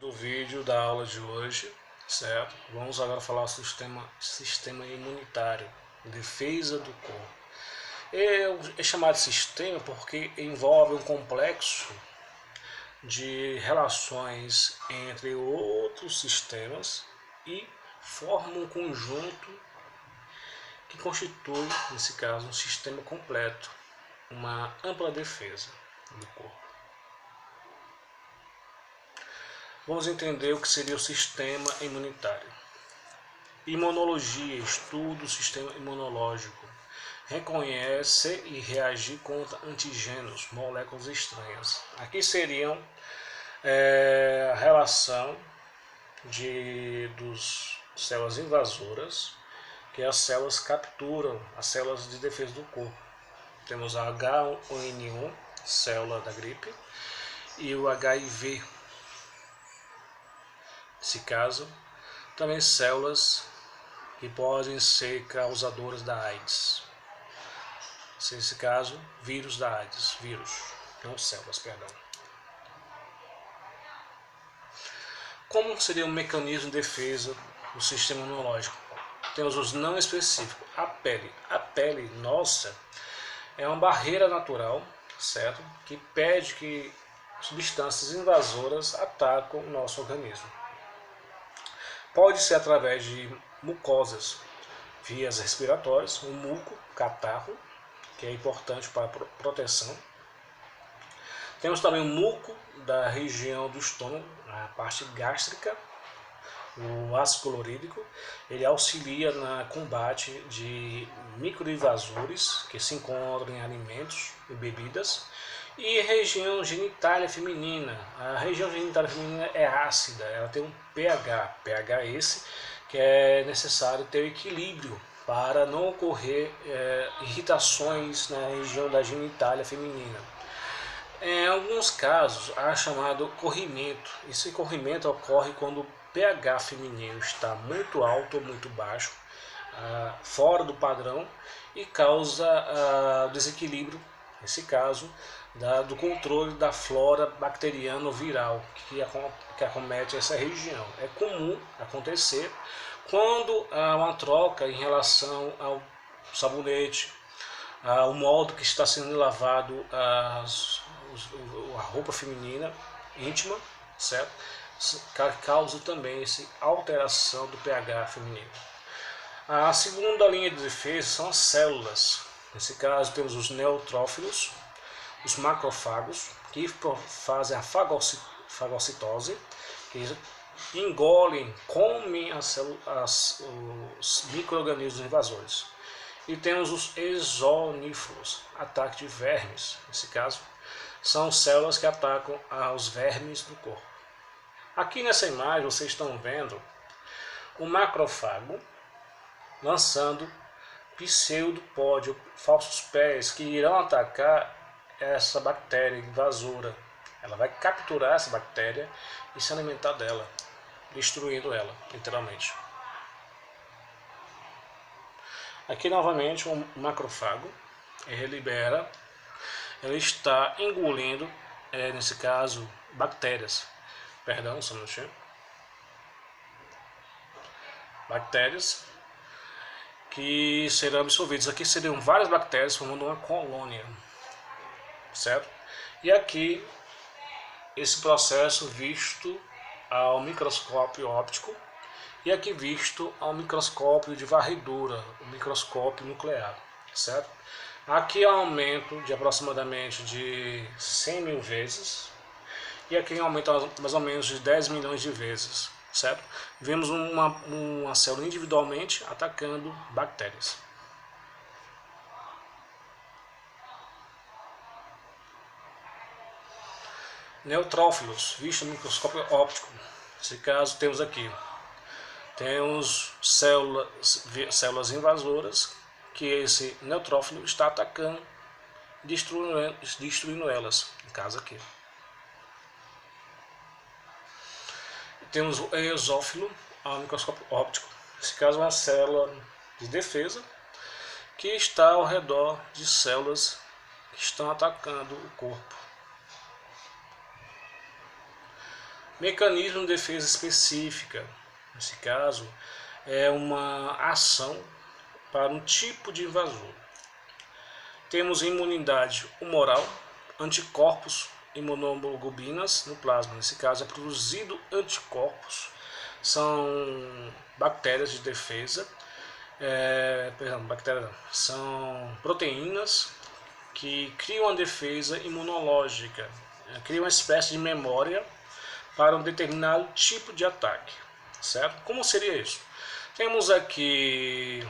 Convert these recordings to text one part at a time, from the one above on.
do vídeo da aula de hoje, certo? Vamos agora falar do sistema imunitário, defesa do corpo. É chamado de sistema porque envolve um complexo de relações entre outros sistemas e forma um conjunto que constitui, nesse caso, um sistema completo, uma ampla defesa do corpo. Vamos entender o que seria o sistema imunitário. Imunologia, estuda o sistema imunológico. Reconhece e reagir contra antígenos, moléculas estranhas. Aqui seriam a relação dos células invasoras, que as células capturam, as células de defesa do corpo. Temos a H1N1, célula da gripe, e o HIV. Nesse caso, também células que podem ser causadoras da AIDS. Nesse caso, vírus da AIDS, não células, perdão. Como seria o mecanismo de defesa do sistema imunológico? Temos os não específicos. A pele. A pele nossa é uma barreira natural, certo? Que impede que substâncias invasoras atacam o nosso organismo. Pode ser através de mucosas, vias respiratórias, o muco, catarro, que é importante para a proteção. Temos também o muco da região do estômago, a parte gástrica, o ácido clorídrico. Ele auxilia no combate de microinvasores que se encontram em alimentos e bebidas. E região genitália feminina. A região genitália feminina é ácida, ela tem um pH esse que é necessário ter equilíbrio para não ocorrer irritações na região da genitália feminina. Em alguns casos, há chamado corrimento. Esse corrimento ocorre quando o pH feminino está muito alto ou muito baixo, fora do padrão, e causa desequilíbrio, nesse caso, do controle da flora bacteriana ou viral que acomete essa região. É comum acontecer quando há uma troca em relação ao sabonete, o modo que está sendo lavado a roupa feminina íntima, certo? Causa também essa alteração do pH feminino. A segunda linha de defesa são as células. Nesse caso temos os neutrófilos, os macrófagos, que fazem a fagocitose, que engolem, comem os micro-organismos invasores. E temos os exoníferos, ataque de vermes. Nesse caso, são células que atacam os vermes do corpo. Aqui nessa imagem vocês estão vendo o macrófago lançando pseudopódio, falsos pés, que irão atacar essa bactéria invasora. Ela vai capturar essa bactéria e se alimentar dela, destruindo ela, literalmente. Aqui novamente um macrófago, ele está engolindo, nesse caso, bactérias. Perdão, só um minutinho. Bactérias que serão absorvidas. Aqui seriam várias bactérias formando uma colônia, certo? E aqui esse processo visto ao microscópio óptico e aqui visto ao microscópio de varredura, o microscópio nuclear, certo? Aqui há um aumento de aproximadamente de 100 mil vezes e aqui aumenta mais ou menos de 10 milhões de vezes, certo? Vemos uma célula individualmente atacando bactérias. Neutrófilos, visto no microscópio óptico. Nesse caso temos aqui, temos células invasoras que esse neutrófilo está atacando, destruindo elas, no caso aqui. Temos o exófilo ao microscópio óptico. Nesse caso, uma célula de defesa que está ao redor de células que estão atacando o corpo. Mecanismo de defesa específica, nesse caso, é uma ação para um tipo de invasor. Temos imunidade humoral, anticorpos, imunoglobulinas no plasma. Nesse caso é produzido anticorpos, são bactérias de defesa, são proteínas que criam a defesa imunológica, criam uma espécie de memória para um determinado tipo de ataque, certo? Como seria isso? Temos aqui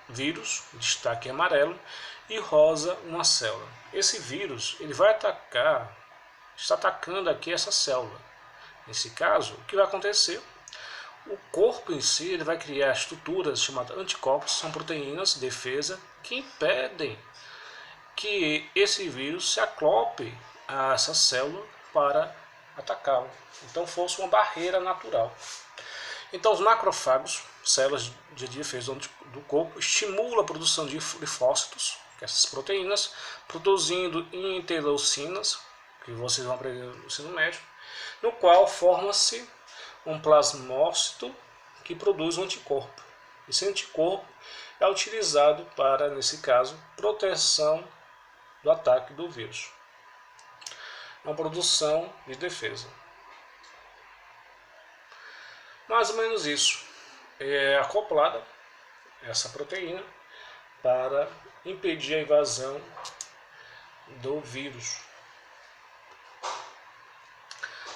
vírus, destaque amarelo, e rosa, uma célula. Esse vírus, ele vai atacar, está atacando aqui essa célula. Nesse caso, o que vai acontecer? O corpo em si, ele vai criar estruturas chamadas anticorpos, são proteínas de defesa que impedem que esse vírus se aclope a essa célula para atacá-lo. Então fosse uma barreira natural. Então os macrófagos, células de defesa do corpo, estimulam a produção de linfócitos, que essas proteínas, produzindo interleucinas, que vocês vão aprender no ensino médio, no qual forma-se um plasmócito que produz um anticorpo. Esse anticorpo é utilizado para, nesse caso, proteção do ataque do vírus. Uma produção de defesa. Mais ou menos isso. É acoplada essa proteína para impedir a invasão do vírus.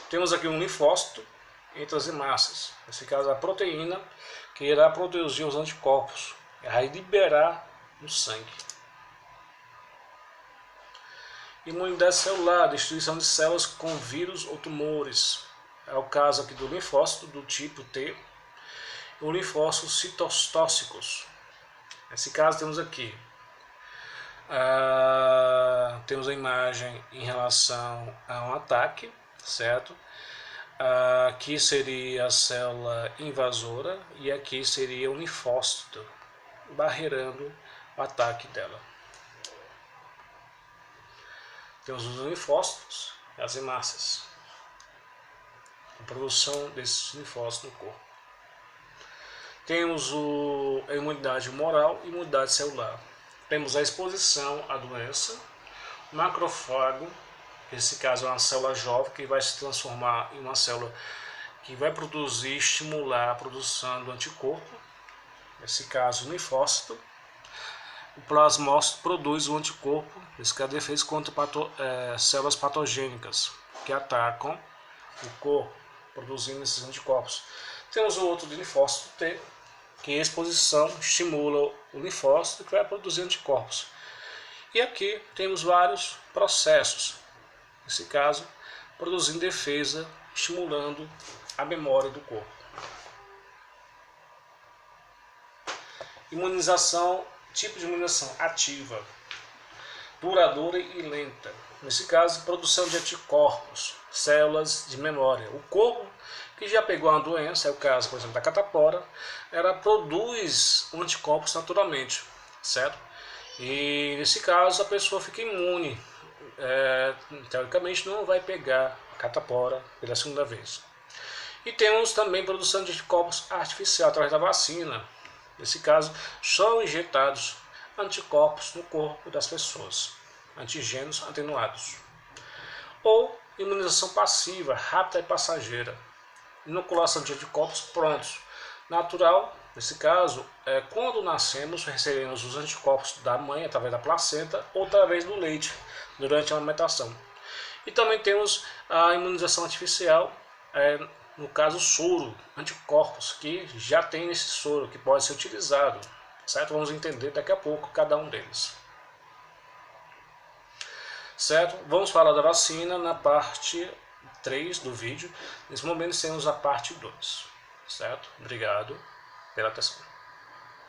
Temos aqui um linfócito entre as hemácias. Nesse caso, a proteína que irá produzir os anticorpos, vai liberar no sangue. Imunidade celular, destruição de células com vírus ou tumores. É o caso aqui do linfócito do tipo T, o linfócito citostóxicos. Nesse caso temos aqui, temos a imagem em relação a um ataque, certo? Aqui seria a célula invasora e aqui seria o linfócito, barreirando o ataque dela. Temos os linfócitos e as hemácias, a produção desses linfócitos no corpo. Temos a imunidade humoral e imunidade celular. Temos a exposição à doença, o macrófago, nesse caso é uma célula jovem que vai se transformar em uma célula que vai produzir, estimular a produção do anticorpo, nesse caso o linfócito. O plasmócito produz o anticorpo, esse que é a defesa contra células patogênicas que atacam o corpo, produzindo esses anticorpos. Temos o outro de linfócito T, que a exposição estimula o linfócito que vai produzir anticorpos. E aqui temos vários processos, nesse caso, produzindo defesa, estimulando a memória do corpo. Imunização, tipo de imunização ativa, duradoura e lenta. Nesse caso, produção de anticorpos, células de memória. O corpo que já pegou uma doença, é o caso, por exemplo, da catapora, ela produz anticorpos naturalmente, certo? E nesse caso a pessoa fica imune, teoricamente não vai pegar a catapora pela segunda vez. E temos também produção de anticorpos artificial através da vacina. Nesse caso, são injetados anticorpos no corpo das pessoas, antigênios atenuados. Ou imunização passiva, rápida e passageira. Inoculação de anticorpos prontos. Natural, nesse caso, quando nascemos, recebemos os anticorpos da mãe através da placenta ou através do leite durante a amamentação. E também temos a imunização artificial, no caso soro, anticorpos que já tem nesse soro, que pode ser utilizado, certo? Vamos entender daqui a pouco cada um deles. Certo? Vamos falar da vacina na parte 3 do vídeo. Nesse momento temos a parte 2. Certo? Obrigado pela atenção.